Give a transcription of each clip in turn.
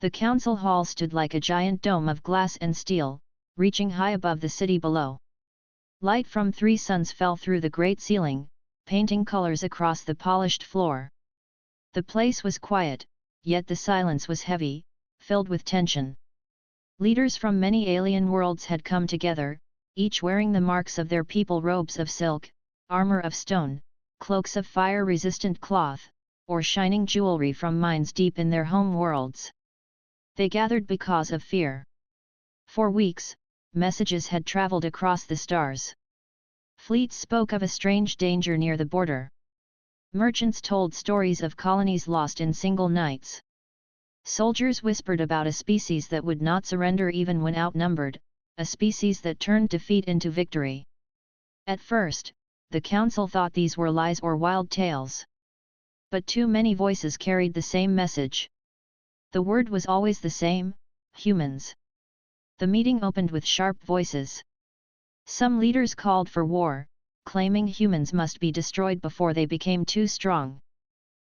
The council hall stood like a giant dome of glass and steel, reaching high above the city below. Light from 3 suns fell through the great ceiling, painting colors across the polished floor. The place was quiet, yet the silence was heavy, filled with tension. Leaders from many alien worlds had come together, each wearing the marks of their people, robes of silk, armor of stone, cloaks of fire-resistant cloth, or shining jewelry from mines deep in their home worlds. They gathered because of fear. For weeks, messages had traveled across the stars. Fleets spoke of a strange danger near the border. Merchants told stories of colonies lost in single nights. Soldiers whispered about a species that would not surrender even when outnumbered, a species that turned defeat into victory. At first, the council thought these were lies or wild tales. But too many voices carried the same message. The word was always the same: humans. The meeting opened with sharp voices. Some leaders called for war, claiming humans must be destroyed before they became too strong.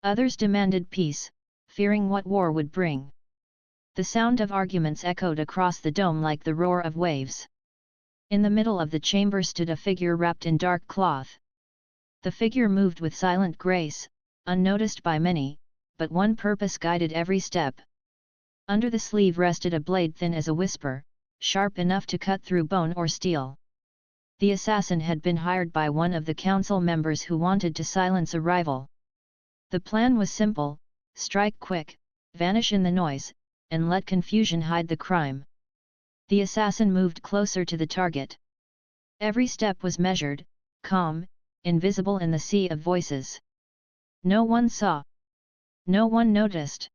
Others demanded peace, fearing what war would bring. The sound of arguments echoed across the dome like the roar of waves. In the middle of the chamber stood a figure wrapped in dark cloth. The figure moved with silent grace, unnoticed by many, but one purpose guided every step. Under the sleeve rested a blade thin as a whisper, sharp enough to cut through bone or steel. The assassin had been hired by one of the council members who wanted to silence a rival. The plan was simple: strike quick, vanish in the noise, and let confusion hide the crime. The assassin moved closer to the target. Every step was measured, calm, invisible in the sea of voices. No one saw. No one noticed.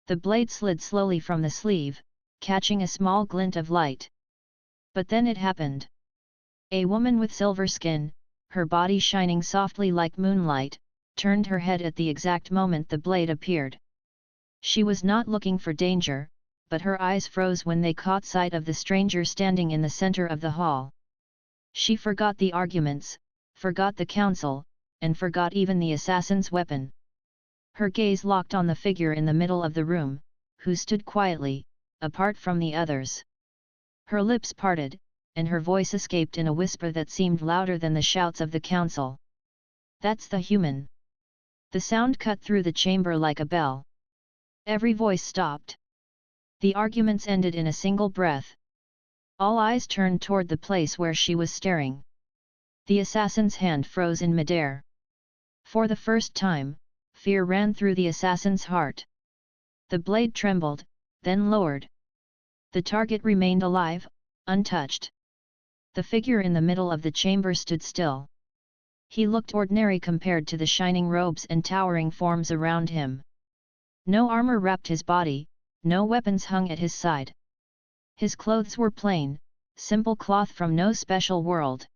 The blade slid slowly from the sleeve, catching a small glint of light. But then it happened. A woman with silver skin, her body shining softly like moonlight, turned her head at the exact moment the blade appeared. She was not looking for danger, but her eyes froze when they caught sight of the stranger standing in the center of the hall. She forgot the arguments, forgot the council, and forgot even the assassin's weapon. Her gaze locked on the figure in the middle of the room, who stood quietly, apart from the others. Her lips parted, and her voice escaped in a whisper that seemed louder than the shouts of the council. "That's the human." The sound cut through the chamber like a bell. Every voice stopped. The arguments ended in a single breath. All eyes turned toward the place where she was staring. The assassin's hand froze in midair. For the first time, fear ran through the assassin's heart. The blade trembled, then lowered. The target remained alive, untouched. The figure in the middle of the chamber stood still. He looked ordinary compared to the shining robes and towering forms around him. No armor wrapped his body, no weapons hung at his side. His clothes were plain, simple cloth from no special world.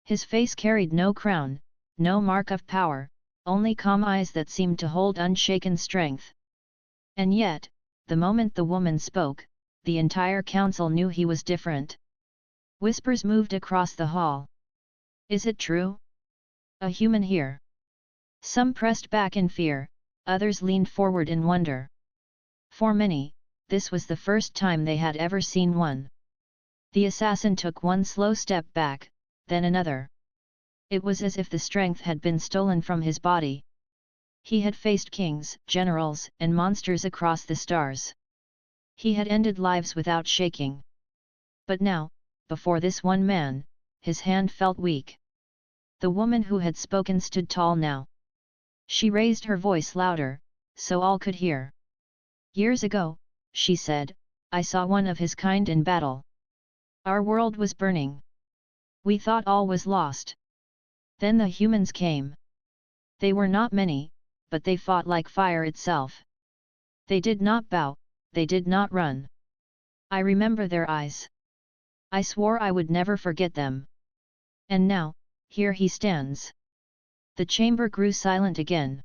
His face carried no crown, no mark of power, only calm eyes that seemed to hold unshaken strength. And yet, the moment the woman spoke, the entire council knew he was different. Whispers moved across the hall. "Is it true? A human here?" Some pressed back in fear, others leaned forward in wonder. For many, this was the first time they had ever seen one. The assassin took one slow step back, then another. It was as if the strength had been stolen from his body. He had faced kings, generals, and monsters across the stars. He had ended lives without shaking. But now, before this one man, his hand felt weak. The woman who had spoken stood tall now. She raised her voice louder, so all could hear. "Years ago," she said, "I saw one of his kind in battle. Our world was burning. We thought all was lost. Then the humans came. They were not many, but they fought like fire itself. They did not bow, they did not run. I remember their eyes. I swore I would never forget them. And now, here he stands." The chamber grew silent again.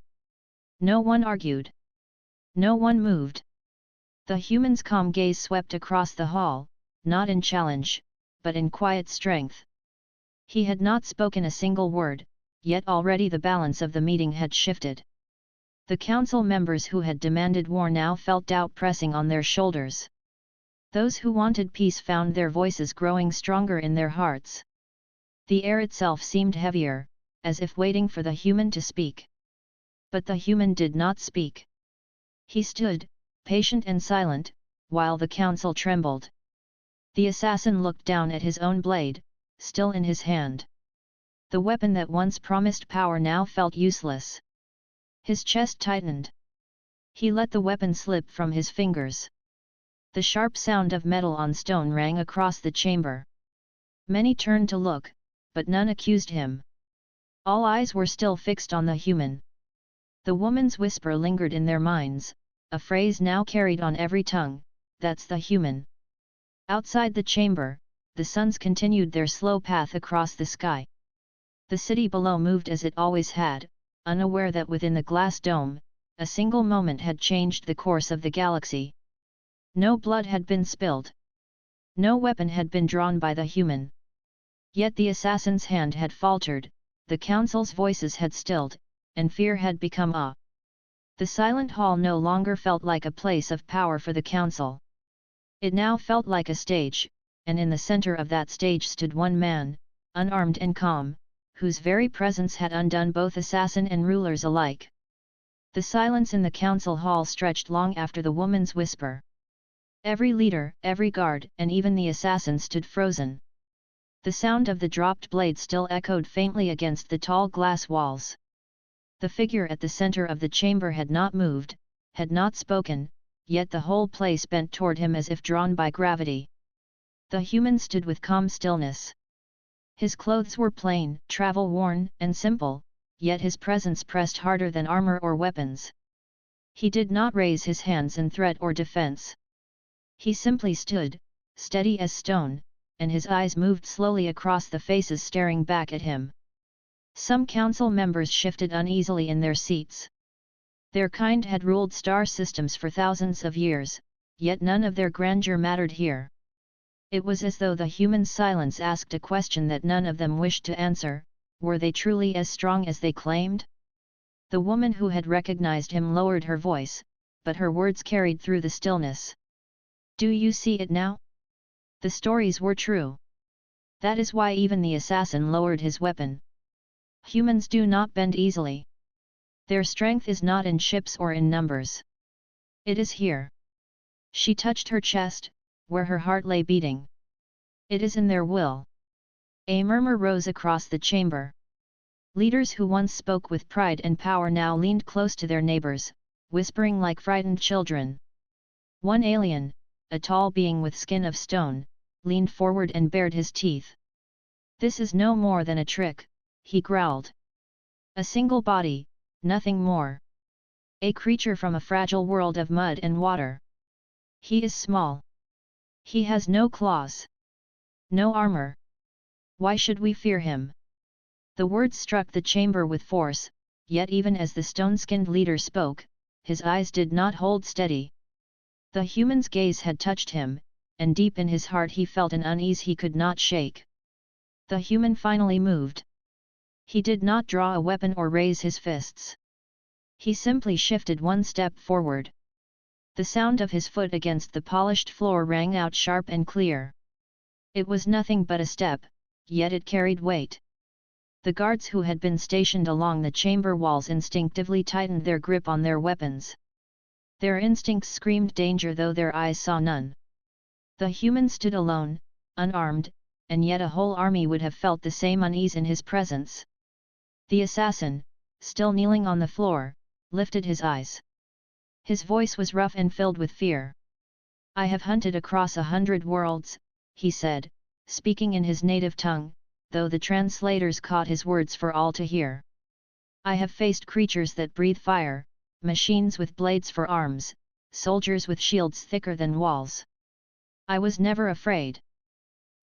No one argued. No one moved. The human's calm gaze swept across the hall, not in challenge, but in quiet strength. He had not spoken a single word, yet already the balance of the meeting had shifted. The council members who had demanded war now felt doubt pressing on their shoulders. Those who wanted peace found their voices growing stronger in their hearts. The air itself seemed heavier, as if waiting for the human to speak. But the human did not speak. He stood, patient and silent, while the council trembled. The assassin looked down at his own blade, still in his hand. The weapon that once promised power now felt useless. His chest tightened. He let the weapon slip from his fingers. The sharp sound of metal on stone rang across the chamber. Many turned to look, but none accused him. All eyes were still fixed on the human. The woman's whisper lingered in their minds, a phrase now carried on every tongue, "That's the human." Outside the chamber, the suns continued their slow path across the sky. The city below moved as it always had, unaware that within the glass dome, a single moment had changed the course of the galaxy. No blood had been spilled. No weapon had been drawn by the human. Yet the assassin's hand had faltered, the council's voices had stilled, and fear had become awe. The silent hall no longer felt like a place of power for the council. It now felt like a stage, and in the center of that stage stood one man, unarmed and calm, whose very presence had undone both assassin and rulers alike. The silence in the council hall stretched long after the woman's whisper. Every leader, every guard, and even the assassin stood frozen. The sound of the dropped blade still echoed faintly against the tall glass walls. The figure at the center of the chamber had not moved, had not spoken, yet the whole place bent toward him as if drawn by gravity. The human stood with calm stillness. His clothes were plain, travel-worn, and simple, yet his presence pressed harder than armor or weapons. He did not raise his hands in threat or defense. He simply stood, steady as stone, and his eyes moved slowly across the faces staring back at him. Some council members shifted uneasily in their seats. Their kind had ruled star systems for thousands of years, yet none of their grandeur mattered here. It was as though the human silence asked a question that none of them wished to answer: were they truly as strong as they claimed? The woman who had recognized him lowered her voice, but her words carried through the stillness. "Do you see it now? The stories were true. That is why even the assassin lowered his weapon. Humans do not bend easily. Their strength is not in ships or in numbers. It is here." She touched her chest, where her heart lay beating. "It is in their will." A murmur rose across the chamber. Leaders who once spoke with pride and power now leaned close to their neighbors, whispering like frightened children. One alien, a tall being with skin of stone, leaned forward and bared his teeth. "This is no more than a trick," he growled. "A single body, nothing more. A creature from a fragile world of mud and water. He is small. He has no claws. No armor. Why should we fear him?" The words struck the chamber with force, yet even as the stone-skinned leader spoke, his eyes did not hold steady. The human's gaze had touched him, and deep in his heart he felt an unease he could not shake. The human finally moved. He did not draw a weapon or raise his fists. He simply shifted one step forward. The sound of his foot against the polished floor rang out sharp and clear. It was nothing but a step, yet it carried weight. The guards who had been stationed along the chamber walls instinctively tightened their grip on their weapons. Their instincts screamed danger though their eyes saw none. The human stood alone, unarmed, and yet a whole army would have felt the same unease in his presence. The assassin, still kneeling on the floor, lifted his eyes. His voice was rough and filled with fear. "I have hunted across 100 worlds," he said, speaking in his native tongue, though the translators caught his words for all to hear. "I have faced creatures that breathe fire, machines with blades for arms, soldiers with shields thicker than walls. I was never afraid.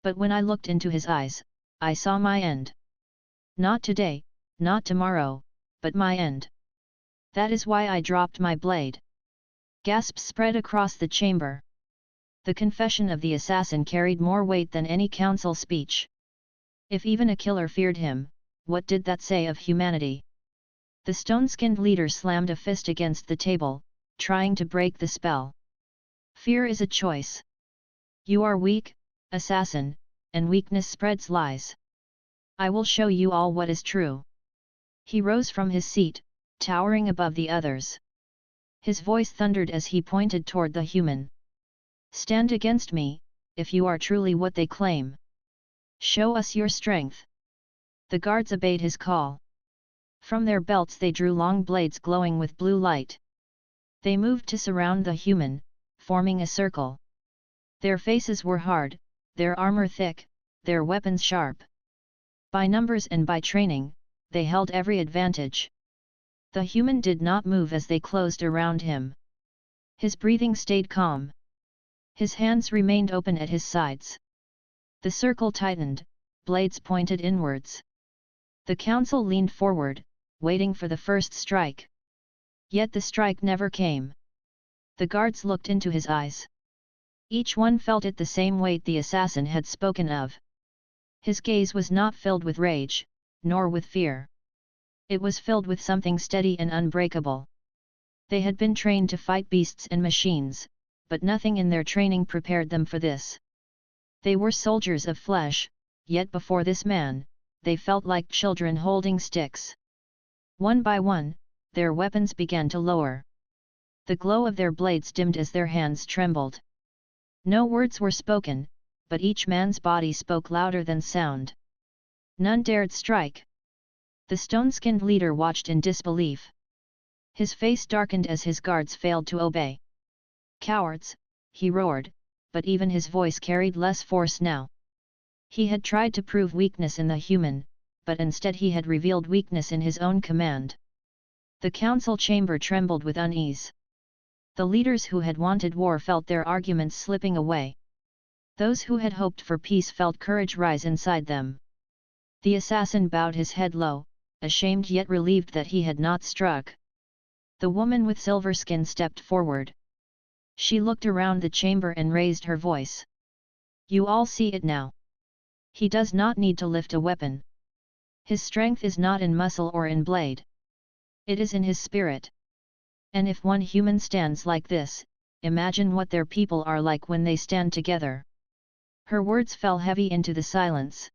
But when I looked into his eyes, I saw my end. Not today, not tomorrow, but my end. That is why I dropped my blade." Gasps spread across the chamber. The confession of the assassin carried more weight than any council speech. If even a killer feared him, what did that say of humanity? The stone-skinned leader slammed a fist against the table, trying to break the spell. Fear is a choice. You are weak, assassin, and weakness spreads lies. I will show you all what is true. He rose from his seat, towering above the others. His voice thundered as he pointed toward the human. Stand against me, if you are truly what they claim. Show us your strength. The guards obeyed his call. From their belts they drew long blades glowing with blue light. They moved to surround the human, forming a circle. Their faces were hard, their armor thick, their weapons sharp. By numbers and by training, they held every advantage. The human did not move as they closed around him. His breathing stayed calm. His hands remained open at his sides. The circle tightened, blades pointed inwards. The council leaned forward, waiting for the first strike. Yet the strike never came. The guards looked into his eyes. Each one felt it the same weight the assassin had spoken of. His gaze was not filled with rage, nor with fear. It was filled with something steady and unbreakable. They had been trained to fight beasts and machines, but nothing in their training prepared them for this. They were soldiers of flesh, yet before this man, they felt like children holding sticks. One by one, their weapons began to lower. The glow of their blades dimmed as their hands trembled. No words were spoken, but each man's body spoke louder than sound. None dared strike. The stone-skinned leader watched in disbelief. His face darkened as his guards failed to obey. Cowards, he roared, but even his voice carried less force now. He had tried to prove weakness in the human, but instead he had revealed weakness in his own command. The council chamber trembled with unease. The leaders who had wanted war felt their arguments slipping away. Those who had hoped for peace felt courage rise inside them. The assassin bowed his head low, ashamed yet relieved that he had not struck. The woman with silver skin stepped forward. She looked around the chamber and raised her voice. You all see it now. He does not need to lift a weapon. His strength is not in muscle or in blade. It is in his spirit. And if one human stands like this, imagine what their people are like when they stand together. Her words fell heavy into the silence.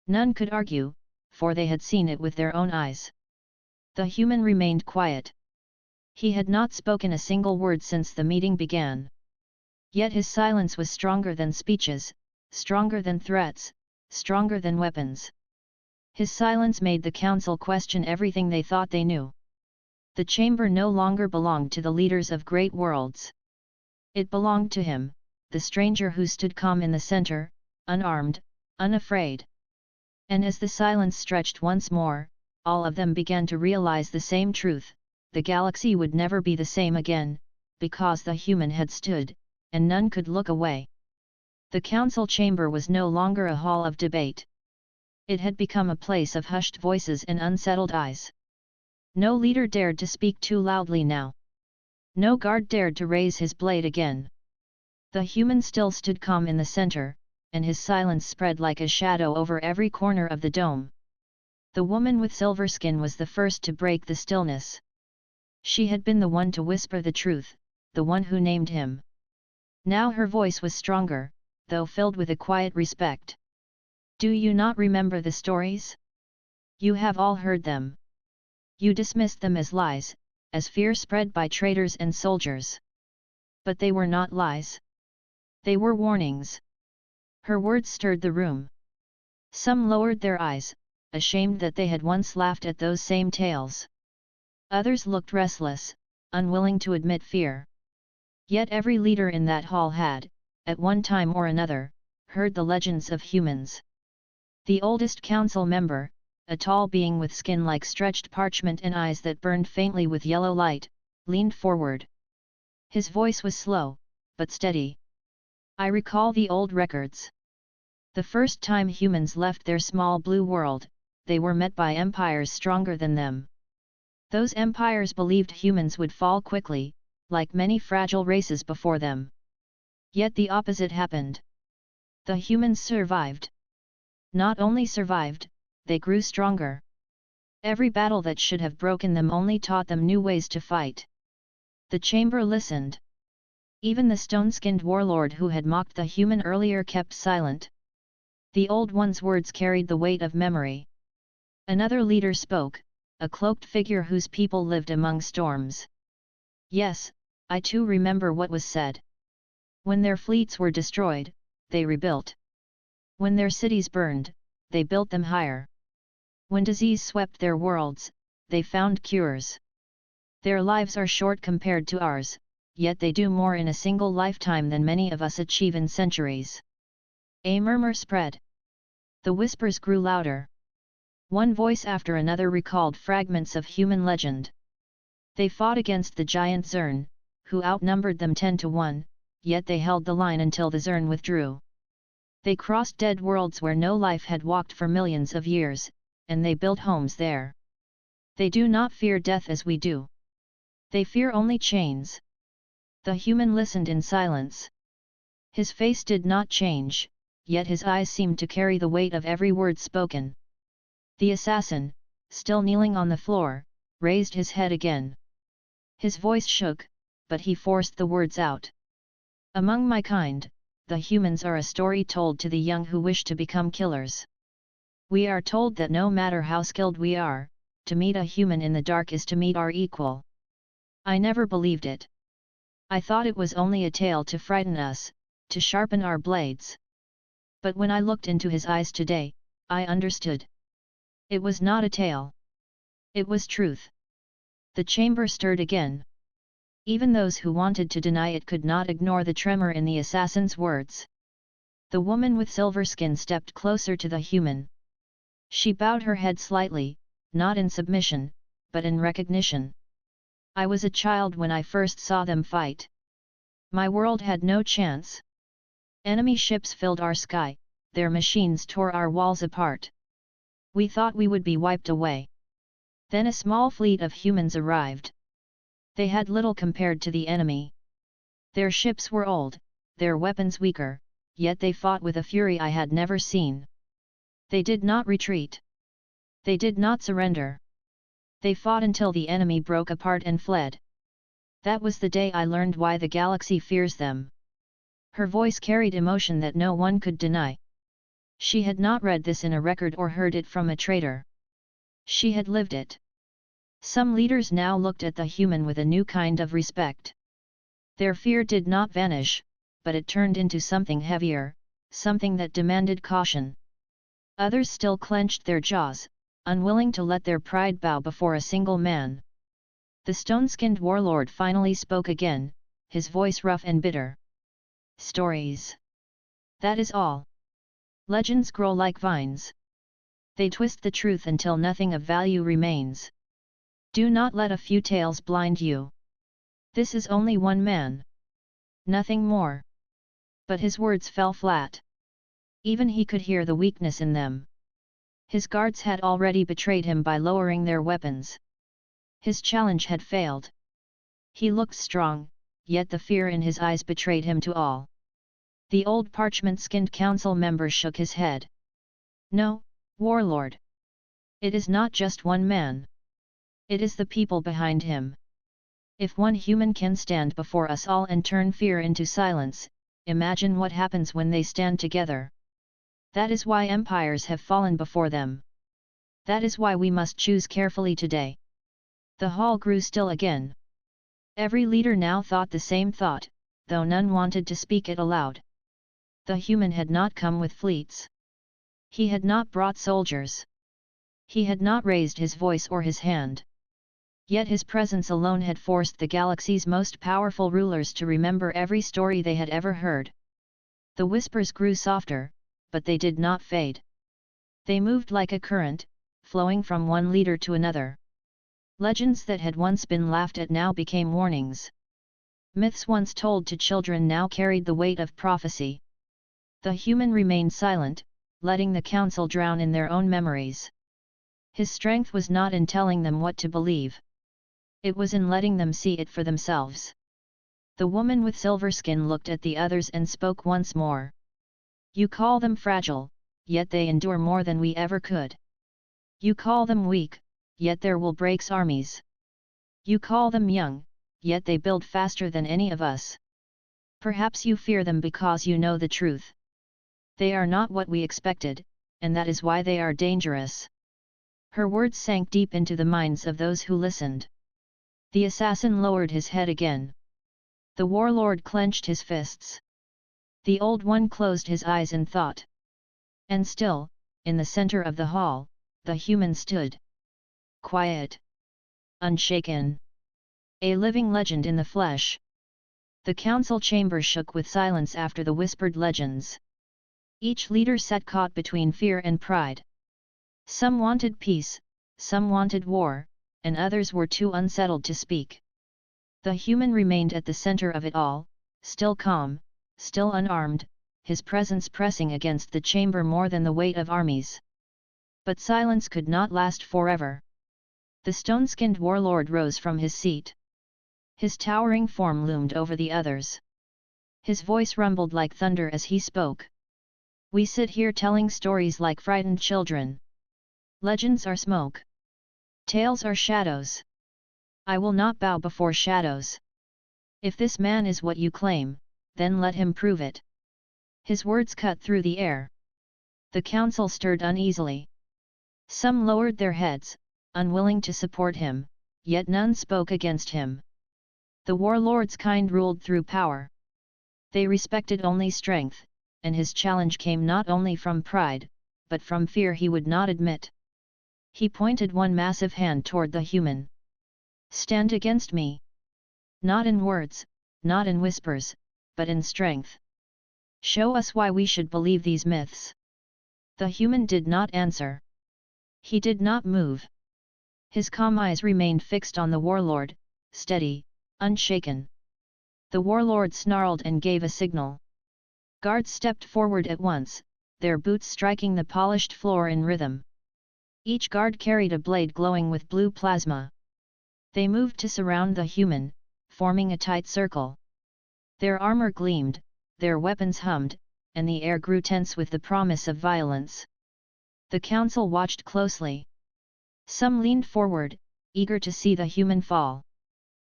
None could argue, for they had seen it with their own eyes. The human remained quiet. He had not spoken a single word since the meeting began. Yet his silence was stronger than speeches, stronger than threats, stronger than weapons. His silence made the council question everything they thought they knew. The chamber no longer belonged to the leaders of great worlds. It belonged to him, the stranger who stood calm in the center, unarmed, unafraid. And as the silence stretched once more, all of them began to realize the same truth: the galaxy would never be the same again, because the human had stood, and none could look away. The council chamber was no longer a hall of debate. It had become a place of hushed voices and unsettled eyes. No leader dared to speak too loudly now. No guard dared to raise his blade again. The human still stood calm in the center, and his silence spread like a shadow over every corner of the dome. The woman with silver skin was the first to break the stillness. She had been the one to whisper the truth, the one who named him. Now her voice was stronger, though filled with a quiet respect. Do you not remember the stories? You have all heard them. You dismissed them as lies, as fear spread by traitors and soldiers. But they were not lies. They were warnings. Her words stirred the room. Some lowered their eyes, ashamed that they had once laughed at those same tales. Others looked restless, unwilling to admit fear. Yet every leader in that hall had, at one time or another, heard the legends of humans. The oldest council member, a tall being with skin like stretched parchment and eyes that burned faintly with yellow light, leaned forward. His voice was slow, but steady. I recall the old records. The first time humans left their small blue world, they were met by empires stronger than them. Those empires believed humans would fall quickly, like many fragile races before them. Yet the opposite happened. The humans survived. Not only survived, they grew stronger. Every battle that should have broken them only taught them new ways to fight. The chamber listened. Even the stone-skinned warlord who had mocked the human earlier kept silent. The old one's words carried the weight of memory. Another leader spoke, a cloaked figure whose people lived among storms. Yes, I too remember what was said. When their fleets were destroyed, they rebuilt. When their cities burned, they built them higher. When disease swept their worlds, they found cures. Their lives are short compared to ours, yet they do more in a single lifetime than many of us achieve in centuries. A murmur spread. The whispers grew louder. One voice after another recalled fragments of human legend. They fought against the giant Zern, who outnumbered them 10-1, yet they held the line until the Zern withdrew. They crossed dead worlds where no life had walked for millions of years, and they built homes there. They do not fear death as we do. They fear only chains. The human listened in silence. His face did not change, yet his eyes seemed to carry the weight of every word spoken. The assassin, still kneeling on the floor, raised his head again. His voice shook, but he forced the words out. Among my kind, the humans are a story told to the young who wish to become killers. We are told that no matter how skilled we are, to meet a human in the dark is to meet our equal. I never believed it. I thought it was only a tale to frighten us, to sharpen our blades. But when I looked into his eyes today, I understood. It was not a tale. It was truth. The chamber stirred again. Even those who wanted to deny it could not ignore the tremor in the assassin's words. The woman with silver skin stepped closer to the human. She bowed her head slightly, not in submission, but in recognition. I was a child when I first saw them fight. My world had no chance. Enemy ships filled our sky, their machines tore our walls apart. We thought we would be wiped away. Then a small fleet of humans arrived. They had little compared to the enemy. Their ships were old, their weapons weaker, yet they fought with a fury I had never seen. They did not retreat. They did not surrender. They fought until the enemy broke apart and fled. That was the day I learned why the galaxy fears them. Her voice carried emotion that no one could deny. She had not read this in a record or heard it from a traitor. She had lived it. Some leaders now looked at the human with a new kind of respect. Their fear did not vanish, but it turned into something heavier, something that demanded caution. Others still clenched their jaws, unwilling to let their pride bow before a single man. The stone-skinned warlord finally spoke again, his voice rough and bitter. Stories. That is all. Legends grow like vines. They twist the truth until nothing of value remains. Do not let a few tales blind you. This is only one man. Nothing more. But his words fell flat. Even he could hear the weakness in them. His guards had already betrayed him by lowering their weapons. His challenge had failed. He looked strong, yet the fear in his eyes betrayed him to all. The old parchment-skinned council member shook his head. No, warlord. It is not just one man. It is the people behind him. If one human can stand before us all and turn fear into silence, imagine what happens when they stand together. That is why empires have fallen before them. That is why we must choose carefully today. The hall grew still again. Every leader now thought the same thought, though none wanted to speak it aloud. The human had not come with fleets. He had not brought soldiers. He had not raised his voice or his hand. Yet his presence alone had forced the galaxy's most powerful rulers to remember every story they had ever heard. The whispers grew softer, but they did not fade. They moved like a current, flowing from one leader to another. Legends that had once been laughed at now became warnings. Myths once told to children now carried the weight of prophecy. The human remained silent, letting the council drown in their own memories. His strength was not in telling them what to believe. It was in letting them see it for themselves. The woman with silver skin looked at the others and spoke once more. You call them fragile, yet they endure more than we ever could. You call them weak, yet there will breaks armies. You call them young, yet they build faster than any of us. Perhaps you fear them because you know the truth. They are not what we expected, and that is why they are dangerous. Her words sank deep into the minds of those who listened. The assassin lowered his head again. The warlord clenched his fists. The old one closed his eyes in thought. And still, in the center of the hall, the human stood. Quiet. Unshaken. A living legend in the flesh. The council chamber shook with silence after the whispered legends. Each leader sat caught between fear and pride. Some wanted peace, some wanted war, and others were too unsettled to speak. The human remained at the center of it all, still calm, still unarmed, his presence pressing against the chamber more than the weight of armies. But silence could not last forever. The stone-skinned warlord rose from his seat. His towering form loomed over the others. His voice rumbled like thunder as he spoke. We sit here telling stories like frightened children. Legends are smoke. Tales are shadows. I will not bow before shadows. If this man is what you claim, then let him prove it. His words cut through the air. The council stirred uneasily. Some lowered their heads, unwilling to support him, yet none spoke against him. The warlord's kind ruled through power. They respected only strength, and his challenge came not only from pride, but from fear he would not admit. He pointed one massive hand toward the human. Stand against me. Not in words, not in whispers, but in strength. Show us why we should believe these myths. The human did not answer. He did not move. His calm eyes remained fixed on the warlord, steady, unshaken. The warlord snarled and gave a signal. Guards stepped forward at once, their boots striking the polished floor in rhythm. Each guard carried a blade glowing with blue plasma. They moved to surround the human, forming a tight circle. Their armor gleamed, their weapons hummed, and the air grew tense with the promise of violence. The council watched closely. Some leaned forward, eager to see the human fall.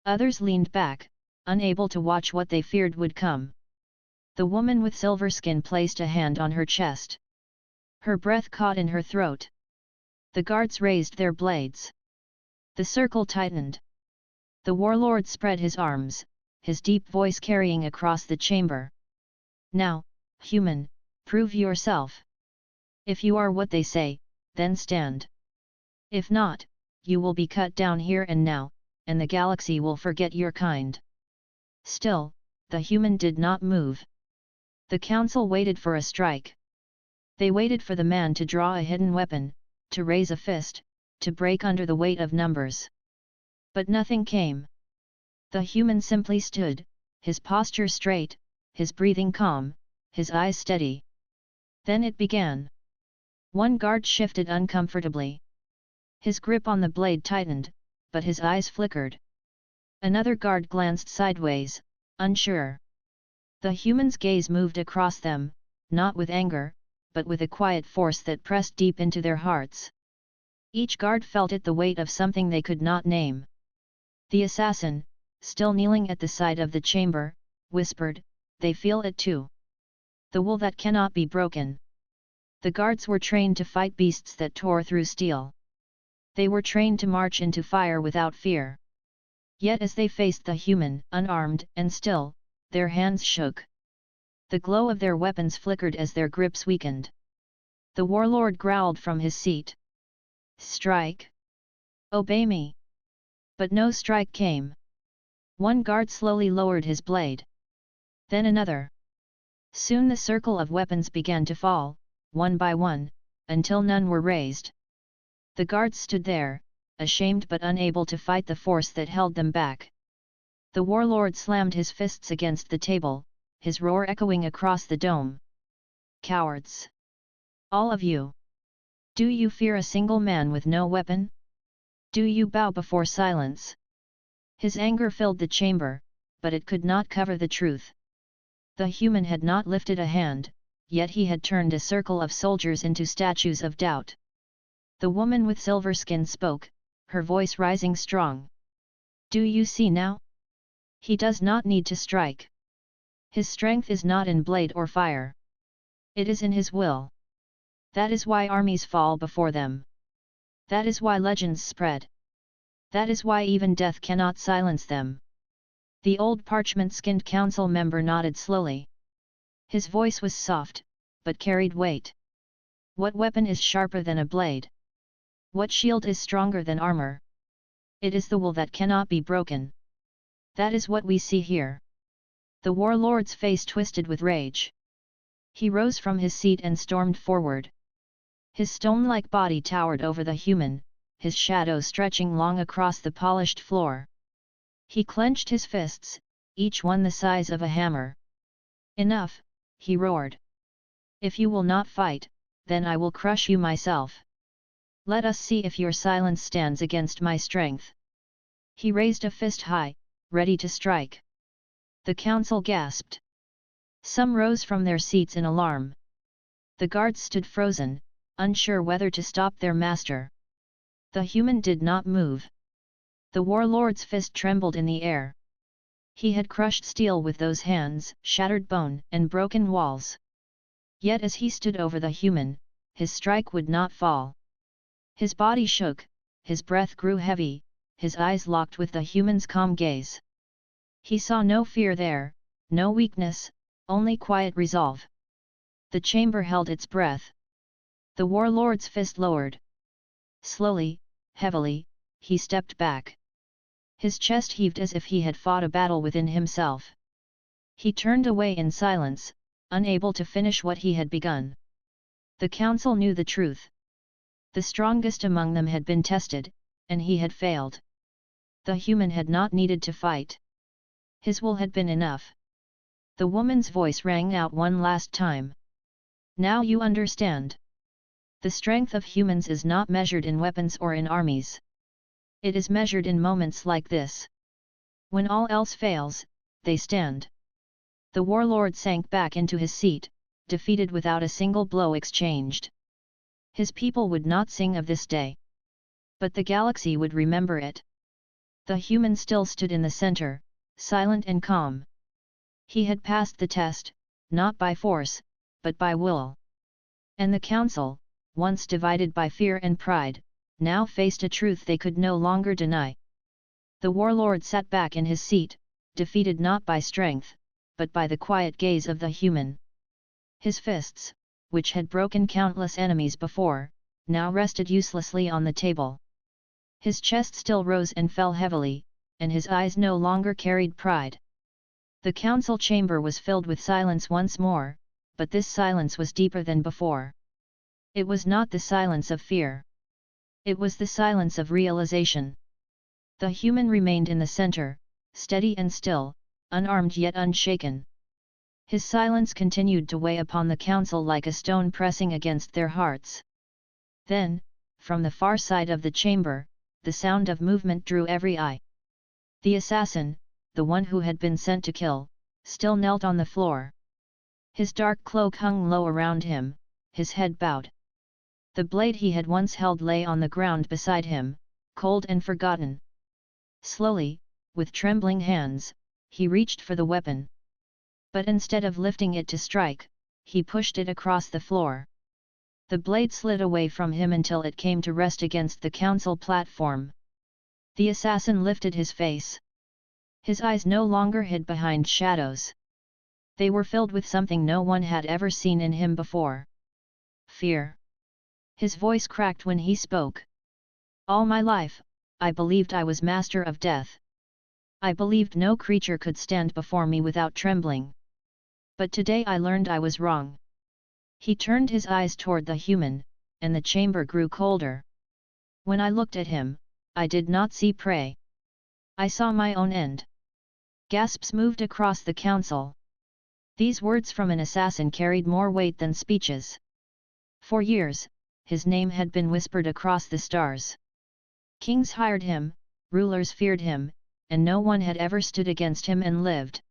Others leaned back, unable to watch what they feared would come. The woman with silver skin placed a hand on her chest. Her breath caught in her throat. The guards raised their blades. The circle tightened. The warlord spread his arms, his deep voice carrying across the chamber. Now, human, prove yourself. If you are what they say, then stand. If not, you will be cut down here and now, and the galaxy will forget your kind. Still, the human did not move. The council waited for a strike. They waited for the man to draw a hidden weapon, to raise a fist, to break under the weight of numbers. But nothing came. The human simply stood, his posture straight, his breathing calm, his eyes steady. Then it began. One guard shifted uncomfortably. His grip on the blade tightened, but his eyes flickered. Another guard glanced sideways, unsure. The human's gaze moved across them, not with anger, but with a quiet force that pressed deep into their hearts. Each guard felt it the weight of something they could not name. The assassin, still kneeling at the side of the chamber, whispered, "They feel it too. The wool that cannot be broken." The guards were trained to fight beasts that tore through steel. They were trained to march into fire without fear. Yet as they faced the human, unarmed and still, their hands shook. The glow of their weapons flickered as their grips weakened. The warlord growled from his seat. "Strike! Obey me!" But no strike came. One guard slowly lowered his blade. Then another. Soon the circle of weapons began to fall, one by one, until none were raised. The guards stood there, ashamed but unable to fight the force that held them back. The warlord slammed his fists against the table, his roar echoing across the dome. "Cowards! All of you! Do you fear a single man with no weapon? Do you bow before silence?" His anger filled the chamber, but it could not cover the truth. The human had not lifted a hand, yet he had turned a circle of soldiers into statues of doubt. The woman with silver skin spoke, her voice rising strong. Do you see now? He does not need to strike. His strength is not in blade or fire. It is in his will. That is why armies fall before them. That is why legends spread. That is why even death cannot silence them. The old parchment-skinned council member nodded slowly. His voice was soft, but carried weight. What weapon is sharper than a blade? What shield is stronger than armor? It is the will that cannot be broken. That is what we see here. The warlord's face twisted with rage. He rose from his seat and stormed forward. His stone-like body towered over the human, his shadow stretching long across the polished floor. He clenched his fists, each one the size of a hammer. Enough, he roared. If you will not fight, then I will crush you myself. Let us see if your silence stands against my strength. He raised a fist high, ready to strike. The council gasped. Some rose from their seats in alarm. The guards stood frozen, unsure whether to stop their master. The human did not move. The warlord's fist trembled in the air. He had crushed steel with those hands, shattered bone and broken walls. Yet as he stood over the human, his strike would not fall. His body shook, his breath grew heavy, his eyes locked with the human's calm gaze. He saw no fear there, no weakness, only quiet resolve. The chamber held its breath. The warlord's fist lowered. Slowly, heavily, he stepped back. His chest heaved as if he had fought a battle within himself. He turned away in silence, unable to finish what he had begun. The council knew the truth. The strongest among them had been tested, and he had failed. The human had not needed to fight. His will had been enough. The woman's voice rang out one last time. Now you understand. The strength of humans is not measured in weapons or in armies. It is measured in moments like this. When all else fails, they stand. The warlord sank back into his seat, defeated without a single blow exchanged. His people would not sing of this day. But the galaxy would remember it. The human still stood in the center, silent and calm. He had passed the test, not by force, but by will. And the council, once divided by fear and pride, now faced a truth they could no longer deny. The warlord sat back in his seat, defeated not by strength, but by the quiet gaze of the human. His fists, which had broken countless enemies before, now rested uselessly on the table. His chest still rose and fell heavily, and his eyes no longer carried pride. The council chamber was filled with silence once more, but this silence was deeper than before. It was not the silence of fear. It was the silence of realization. The human remained in the center, steady and still, unarmed yet unshaken. His silence continued to weigh upon the council like a stone pressing against their hearts. Then, from the far side of the chamber, the sound of movement drew every eye. The assassin, the one who had been sent to kill, still knelt on the floor. His dark cloak hung low around him, his head bowed. The blade he had once held lay on the ground beside him, cold and forgotten. Slowly, with trembling hands, he reached for the weapon. But instead of lifting it to strike, he pushed it across the floor. The blade slid away from him until it came to rest against the council platform. The assassin lifted his face. His eyes no longer hid behind shadows. They were filled with something no one had ever seen in him before. Fear. His voice cracked when he spoke. All my life, I believed I was master of death. I believed no creature could stand before me without trembling. But today I learned I was wrong. He turned his eyes toward the human, and the chamber grew colder. When I looked at him, I did not see prey. I saw my own end. Gasps moved across the council. These words from an assassin carried more weight than speeches. For years, his name had been whispered across the stars. Kings hired him, rulers feared him, and no one had ever stood against him and lived.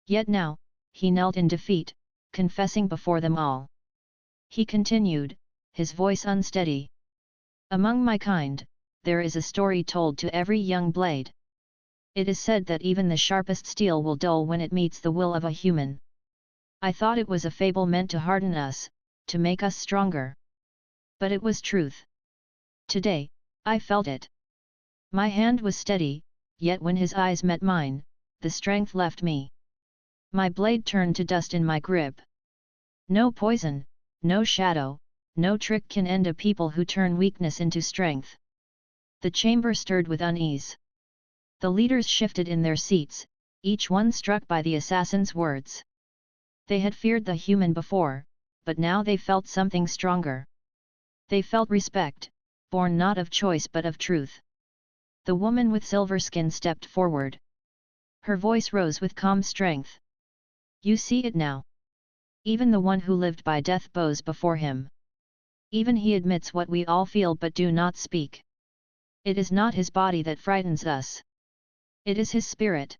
Yet now, he knelt in defeat, confessing before them all. He continued, his voice unsteady. Among my kind, there is a story told to every young blade. It is said that even the sharpest steel will dull when it meets the will of a human. I thought it was a fable meant to harden us, to make us stronger. But it was truth. Today, I felt it. My hand was steady, yet when his eyes met mine, the strength left me. My blade turned to dust in my grip. No poison, no shadow, no trick can end a people who turn weakness into strength. The chamber stirred with unease. The leaders shifted in their seats, each one struck by the assassin's words. They had feared the human before, but now they felt something stronger. They felt respect, born not of choice but of truth. The woman with silver skin stepped forward. Her voice rose with calm strength. You see it now. Even the one who lived by death bows before him. Even he admits what we all feel but do not speak. It is not his body that frightens us. It is his spirit.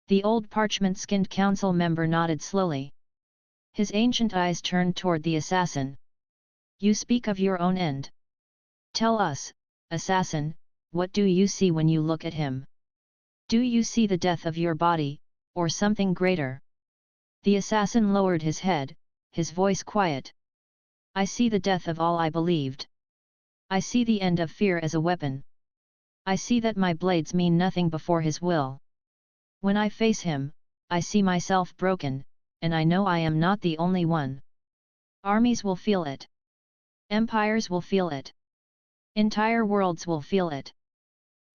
The old parchment-skinned council member nodded slowly. His ancient eyes turned toward the assassin. You speak of your own end. Tell us, assassin, what do you see when you look at him? Do you see the death of your body, or something greater? The assassin lowered his head, his voice quiet. I see the death of all I believed. I see the end of fear as a weapon. I see that my blades mean nothing before his will. When I face him, I see myself broken, and I know I am not the only one. Armies will feel it. Empires will feel it. Entire worlds will feel it.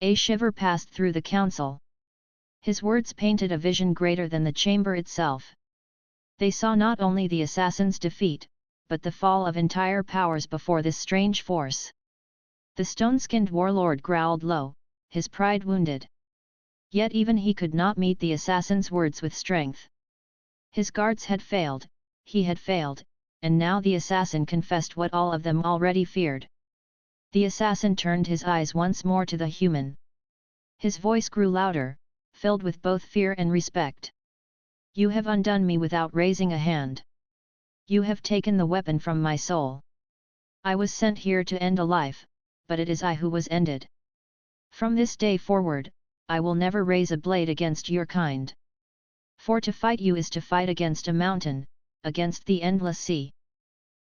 A shiver passed through the council. His words painted a vision greater than the chamber itself. They saw not only the assassin's defeat, but the fall of entire powers before this strange force. The stone-skinned warlord growled low, his pride wounded. Yet even he could not meet the assassin's words with strength. His guards had failed, he had failed, and now the assassin confessed what all of them already feared. The assassin turned his eyes once more to the human. His voice grew louder, filled with both fear and respect. You have undone me without raising a hand. You have taken the weapon from my soul. I was sent here to end a life, but it is I who was ended. From this day forward, I will never raise a blade against your kind. For to fight you is to fight against a mountain, against the endless sea.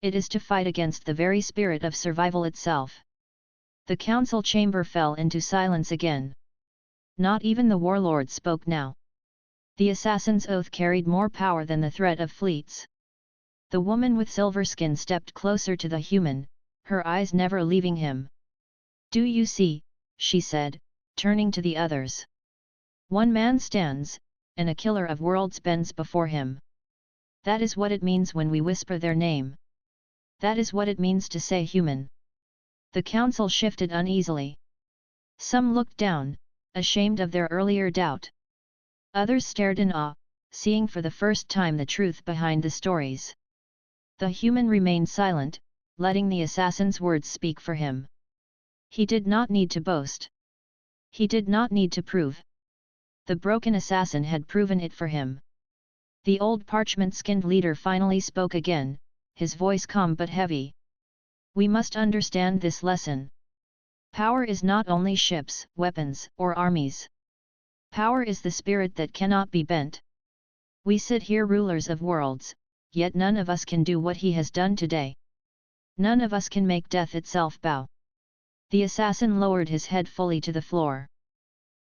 It is to fight against the very spirit of survival itself. The council chamber fell into silence again. Not even the warlord spoke now. The assassin's oath carried more power than the threat of fleets. The woman with silver skin stepped closer to the human, her eyes never leaving him. Do you see, she said, turning to the others. One man stands, and a killer of worlds bends before him. That is what it means when we whisper their name. That is what it means to say human. The council shifted uneasily. Some looked down, ashamed of their earlier doubt. Others stared in awe, seeing for the first time the truth behind the stories. The human remained silent, letting the assassin's words speak for him. He did not need to boast. He did not need to prove. The broken assassin had proven it for him. The old parchment-skinned leader finally spoke again, his voice calm but heavy. We must understand this lesson. Power is not only ships, weapons, or armies. Power is the spirit that cannot be bent. We sit here rulers of worlds, yet none of us can do what he has done today. None of us can make death itself bow. The assassin lowered his head fully to the floor.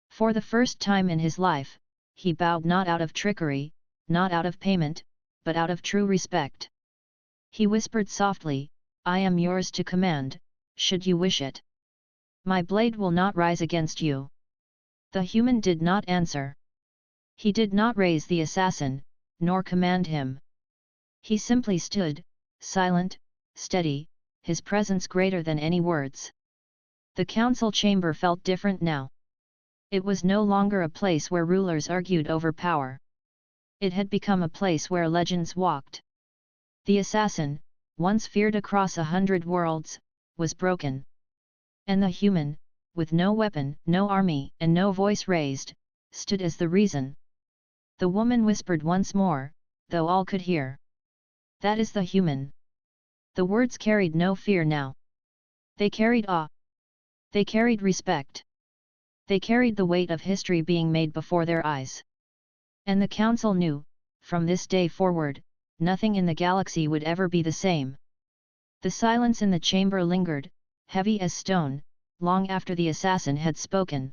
For the first time in his life, he bowed not out of trickery, not out of payment, but out of true respect. He whispered softly, I am yours to command, should you wish it. My blade will not rise against you. The human did not answer. He did not raise the assassin, nor command him. He simply stood, silent, steady, his presence greater than any words. The council chamber felt different now. It was no longer a place where rulers argued over power. It had become a place where legends walked. The assassin, once feared across 100 worlds, was broken. And the human, with no weapon, no army, and no voice raised, stood as the reason. The woman whispered once more, though all could hear. That is the human. The words carried no fear now. They carried awe. They carried respect. They carried the weight of history being made before their eyes. And the council knew, from this day forward, nothing in the galaxy would ever be the same. The silence in the chamber lingered, heavy as stone, long after the assassin had spoken.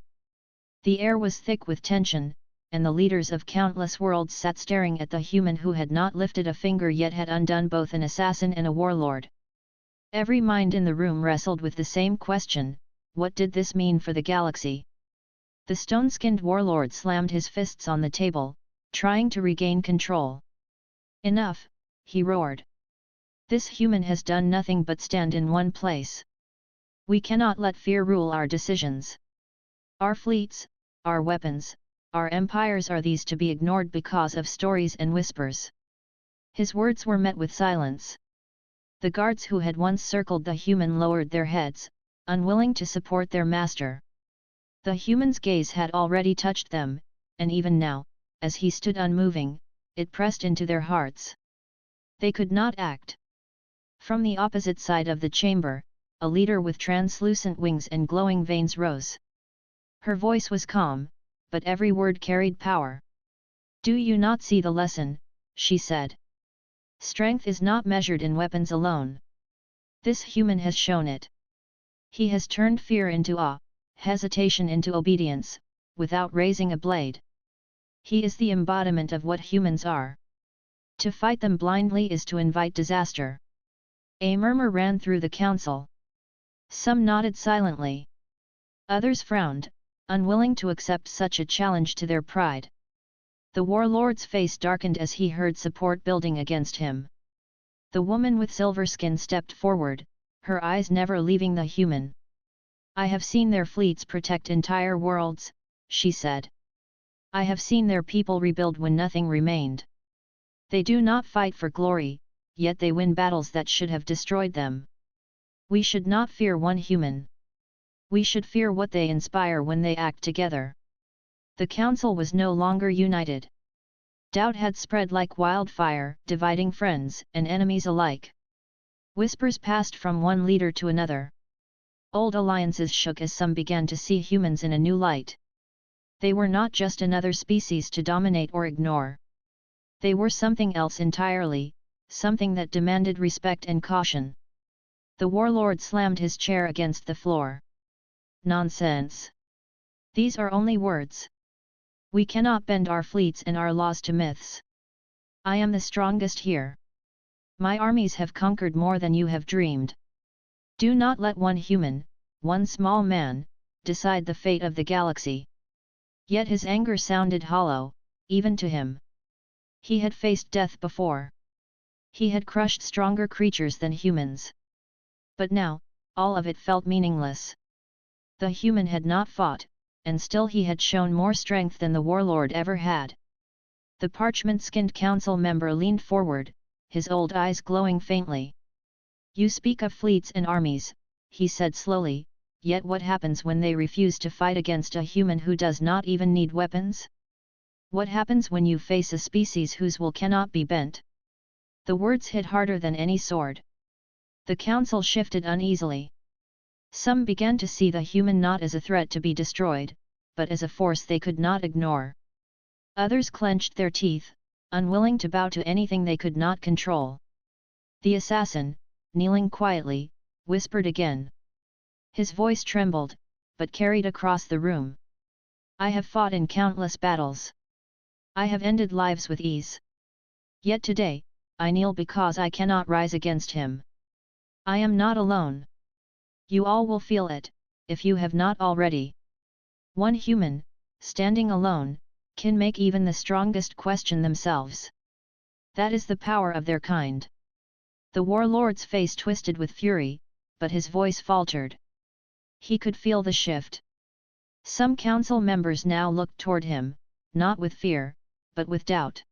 The air was thick with tension, and the leaders of countless worlds sat staring at the human who had not lifted a finger yet had undone both an assassin and a warlord. Every mind in the room wrestled with the same question: what did this mean for the galaxy? The stone-skinned warlord slammed his fists on the table, trying to regain control. Enough, he roared. This human has done nothing but stand in one place. We cannot let fear rule our decisions. Our fleets, our weapons, our empires are these to be ignored because of stories and whispers? His words were met with silence. The guards who had once circled the human lowered their heads, unwilling to support their master. The human's gaze had already touched them, and even now, as he stood unmoving, it pressed into their hearts. They could not act. From the opposite side of the chamber, a leader with translucent wings and glowing veins rose. Her voice was calm, but every word carried power. "Do you not see the lesson?" she said. "Strength is not measured in weapons alone. This human has shown it. He has turned fear into awe, hesitation into obedience, without raising a blade. He is the embodiment of what humans are. To fight them blindly is to invite disaster." A murmur ran through the council. Some nodded silently. Others frowned, unwilling to accept such a challenge to their pride. The warlord's face darkened as he heard support building against him. The woman with silver skin stepped forward, her eyes never leaving the human. "I have seen their fleets protect entire worlds," she said. "I have seen their people rebuild when nothing remained. They do not fight for glory, yet they win battles that should have destroyed them. We should not fear one human. We should fear what they inspire when they act together." The council was no longer united. Doubt had spread like wildfire, dividing friends and enemies alike. Whispers passed from one leader to another. Old alliances shook as some began to see humans in a new light. They were not just another species to dominate or ignore. They were something else entirely, something that demanded respect and caution. The warlord slammed his chair against the floor. "Nonsense! These are only words. We cannot bend our fleets and our laws to myths. I am the strongest here. My armies have conquered more than you have dreamed. Do not let one human, one small man, decide the fate of the galaxy." Yet his anger sounded hollow, even to him. He had faced death before. He had crushed stronger creatures than humans. But now, all of it felt meaningless. The human had not fought, and still he had shown more strength than the warlord ever had. The parchment-skinned council member leaned forward, his old eyes glowing faintly. "You speak of fleets and armies," he said slowly, "yet what happens when they refuse to fight against a human who does not even need weapons? What happens when you face a species whose will cannot be bent?" The words hit harder than any sword. The council shifted uneasily. Some began to see the human not as a threat to be destroyed, but as a force they could not ignore. Others clenched their teeth, unwilling to bow to anything they could not control. The assassin, kneeling quietly, whispered again. His voice trembled, but carried across the room. "I have fought in countless battles. I have ended lives with ease. Yet today, I kneel because I cannot rise against him. I am not alone. You all will feel it, if you have not already. One human, standing alone, can make even the strongest question themselves. That is the power of their kind." The warlord's face twisted with fury, but his voice faltered. He could feel the shift. Some council members now looked toward him, not with fear, but with doubt.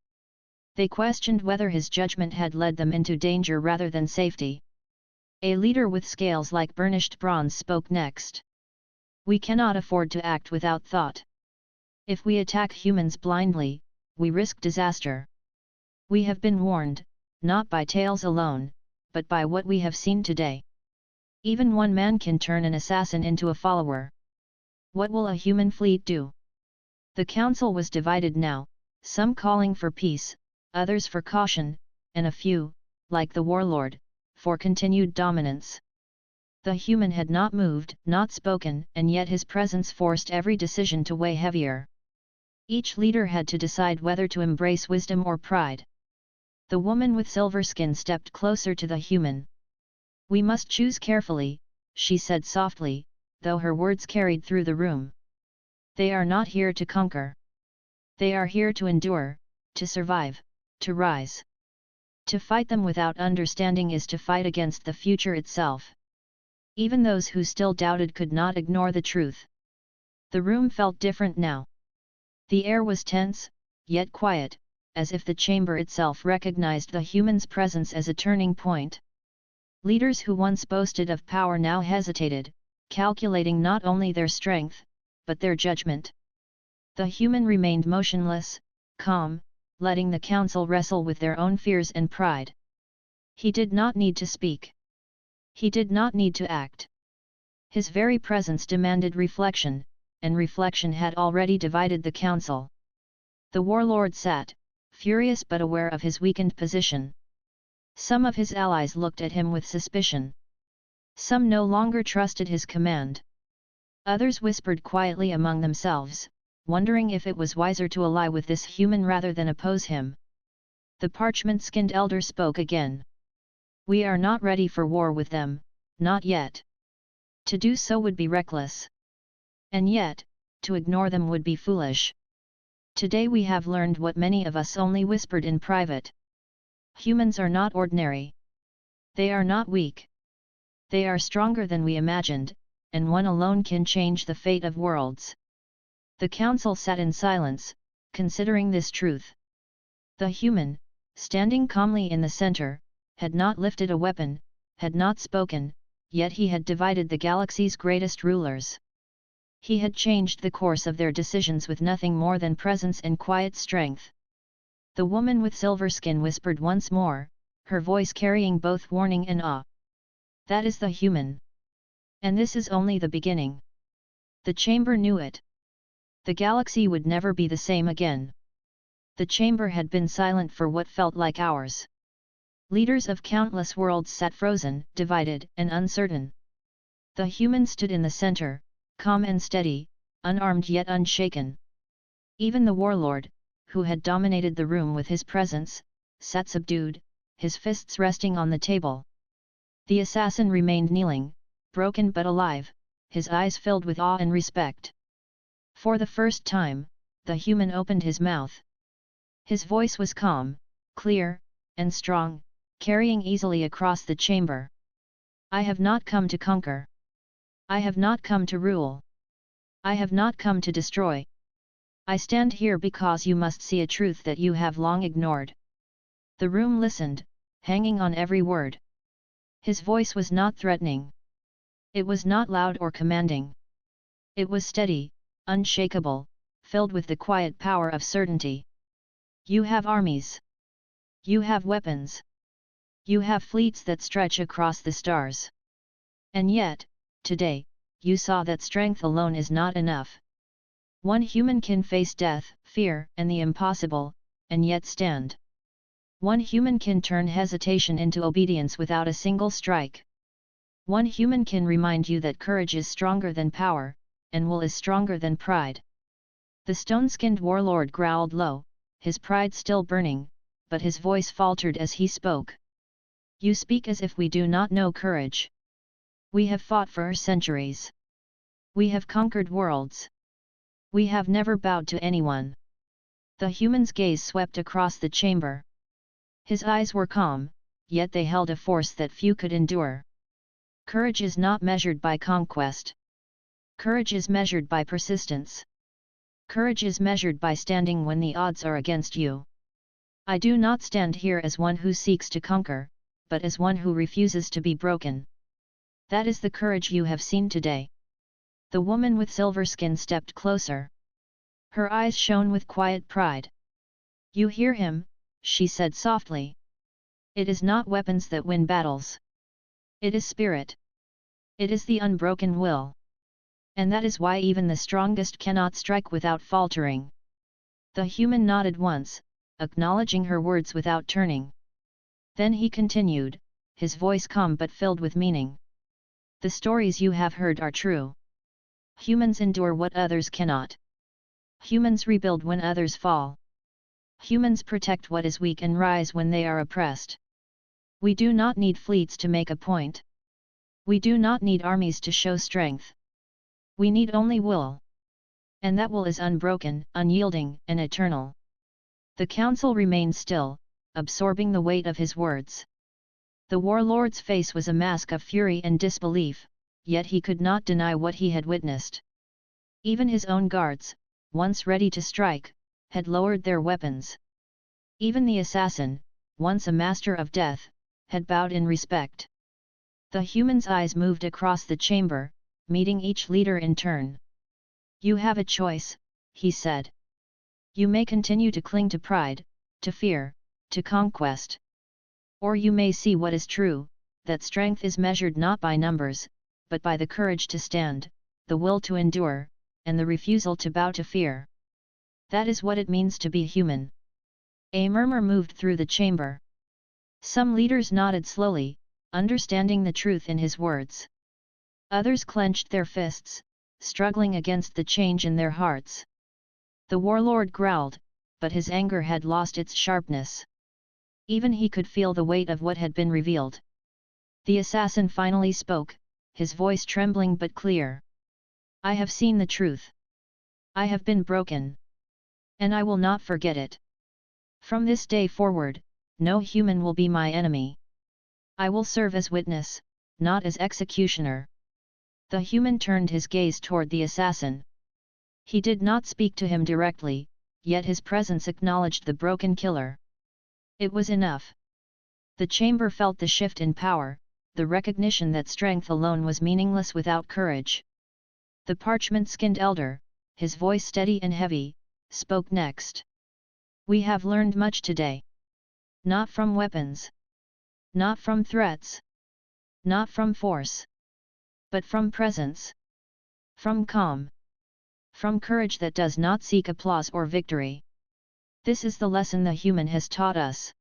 They questioned whether his judgment had led them into danger rather than safety. A leader with scales like burnished bronze spoke next. "We cannot afford to act without thought. If we attack humans blindly, we risk disaster. We have been warned, not by tales alone, but by what we have seen today. Even one man can turn an assassin into a follower. What will a human fleet do? The council was divided now, some calling for peace, others for caution, and a few, like the warlord, for continued dominance. The human had not moved, not spoken, and yet his presence forced every decision to weigh heavier. Each leader had to decide whether to embrace wisdom or pride. The woman with silver skin stepped closer to the human. "We must choose carefully," she said softly, though her words carried through the room. "They are not here to conquer. They are here to endure, to survive, to rise. To fight them without understanding is to fight against the future itself." Even those who still doubted could not ignore the truth. The room felt different now. The air was tense, yet quiet, as if the chamber itself recognized the human's presence as a turning point. Leaders who once boasted of power now hesitated, calculating not only their strength, but their judgment. The human remained motionless, calm, letting the council wrestle with their own fears and pride. He did not need to speak. He did not need to act. His very presence demanded reflection, and reflection had already divided the council. The warlord sat, furious but aware of his weakened position. Some of his allies looked at him with suspicion. Some no longer trusted his command. Others whispered quietly among themselves, wondering if it was wiser to ally with this human rather than oppose him. The parchment-skinned elder spoke again. "We are not ready for war with them, not yet. To do so would be reckless. And yet, to ignore them would be foolish. Today we have learned what many of us only whispered in private. Humans are not ordinary. They are not weak. They are stronger than we imagined, and one alone can change the fate of worlds." The council sat in silence, considering this truth. The human, standing calmly in the center, had not lifted a weapon, had not spoken, yet he had divided the galaxy's greatest rulers. He had changed the course of their decisions with nothing more than presence and quiet strength. The woman with silver skin whispered once more, her voice carrying both warning and awe. "That is the human. And this is only the beginning." The chamber knew it. The galaxy would never be the same again. The chamber had been silent for what felt like hours. Leaders of countless worlds sat frozen, divided, and uncertain. The human stood in the center, calm and steady, unarmed yet unshaken. Even the warlord, who had dominated the room with his presence, sat subdued, his fists resting on the table. The assassin remained kneeling, broken but alive, his eyes filled with awe and respect. For the first time, the human opened his mouth. His voice was calm, clear, and strong, carrying easily across the chamber. "I have not come to conquer. I have not come to rule. I have not come to destroy. I stand here because you must see a truth that you have long ignored." The room listened, hanging on every word. His voice was not threatening. It was not loud or commanding. It was steady, unshakable, filled with the quiet power of certainty. "You have armies. You have weapons. You have fleets that stretch across the stars. And yet, today, you saw that strength alone is not enough. One human can face death, fear, and the impossible, and yet stand. One human can turn hesitation into obedience without a single strike. One human can remind you that courage is stronger than power, and will is stronger than pride." The stone-skinned warlord growled low, his pride still burning, but his voice faltered as he spoke. "You speak as if we do not know courage. We have fought for centuries. We have conquered worlds. We have never bowed to anyone." The human's gaze swept across the chamber. His eyes were calm, yet they held a force that few could endure. Courage is not measured by conquest. Courage is measured by persistence. Courage is measured by standing when the odds are against you. I do not stand here as one who seeks to conquer, but as one who refuses to be broken. That is the courage you have seen today." The woman with silver skin stepped closer. Her eyes shone with quiet pride. "You hear him," she said softly. "It is not weapons that win battles. It is spirit. It is the unbroken will. And that is why even the strongest cannot strike without faltering. The human nodded once, acknowledging her words without turning. Then he continued, his voice calm but filled with meaning. The stories you have heard are true. Humans endure what others cannot. Humans rebuild when others fall. Humans protect what is weak and rise when they are oppressed. We do not need fleets to make a point. We do not need armies to show strength. We need only will. And that will is unbroken, unyielding, and eternal. The council remained still, absorbing the weight of his words. The warlord's face was a mask of fury and disbelief, yet he could not deny what he had witnessed. Even his own guards, once ready to strike, had lowered their weapons. Even the assassin, once a master of death, had bowed in respect. The human's eyes moved across the chamber, meeting each leader in turn. You have a choice, he said. You may continue to cling to pride, to fear, to conquest. Or you may see what is true, that strength is measured not by numbers, but by the courage to stand, the will to endure, and the refusal to bow to fear. That is what it means to be human. A murmur moved through the chamber. Some leaders nodded slowly, understanding the truth in his words. Others clenched their fists, struggling against the change in their hearts. The warlord growled, but his anger had lost its sharpness. Even he could feel the weight of what had been revealed. The assassin finally spoke, his voice trembling but clear. I have seen the truth. I have been broken. And I will not forget it. From this day forward, no human will be my enemy. I will serve as witness, not as executioner. The human turned his gaze toward the assassin. He did not speak to him directly, yet his presence acknowledged the broken killer. It was enough. The chamber felt the shift in power, the recognition that strength alone was meaningless without courage. The parchment-skinned elder, his voice steady and heavy, spoke next. We have learned much today. Not from weapons. Not from threats. Not from force. But from presence. From calm. From courage that does not seek applause or victory. This is the lesson the human has taught us.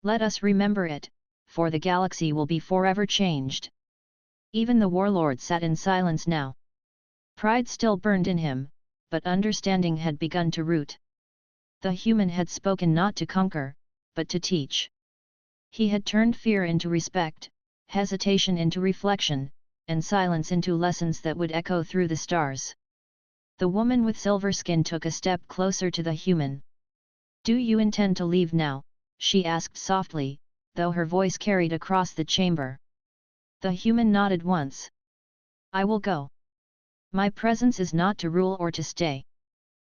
Let us remember it, for the galaxy will be forever changed. Even the warlord sat in silence now. Pride still burned in him, but understanding had begun to root. The human had spoken not to conquer, but to teach. He had turned fear into respect, hesitation into reflection, and silence into lessons that would echo through the stars. The woman with silver skin took a step closer to the human. Do you intend to leave now? She asked softly, though her voice carried across the chamber. The human nodded once. I will go. My presence is not to rule or to stay.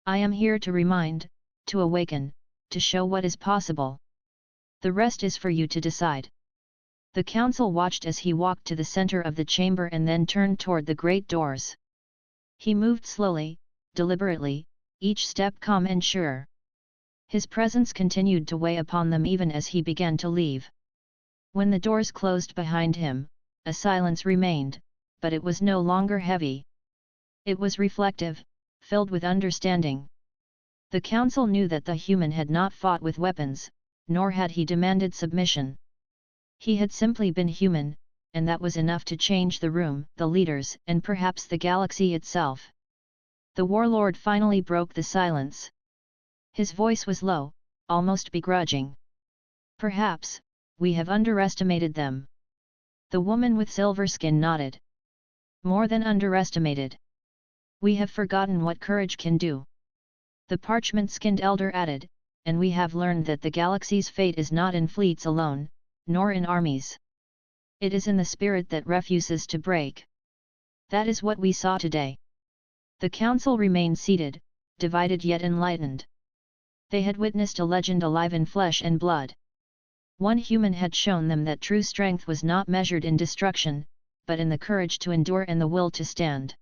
I am here to remind, to awaken, to show what is possible. The rest is for you to decide. The council watched as he walked to the center of the chamber and then turned toward the great doors. He moved slowly, deliberately, each step calm and sure. His presence continued to weigh upon them even as he began to leave. When the doors closed behind him, a silence remained, but it was no longer heavy. It was reflective, filled with understanding. The council knew that the human had not fought with weapons, nor had he demanded submission. He had simply been human, and that was enough to change the room, the leaders, and perhaps the galaxy itself. The warlord finally broke the silence. His voice was low, almost begrudging. Perhaps, we have underestimated them. The woman with silver skin nodded. More than underestimated. We have forgotten what courage can do. The parchment-skinned elder added, and we have learned that the galaxy's fate is not in fleets alone, nor in armies. It is in the spirit that refuses to break. That is what we saw today. The council remained seated, divided yet enlightened. They had witnessed a legend alive in flesh and blood. One human had shown them that true strength was not measured in destruction, but in the courage to endure and the will to stand.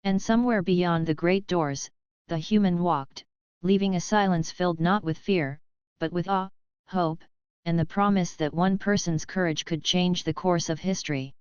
And somewhere beyond the great doors, the human walked, leaving a silence filled not with fear, but with awe, hope, and the promise that one person's courage could change the course of history.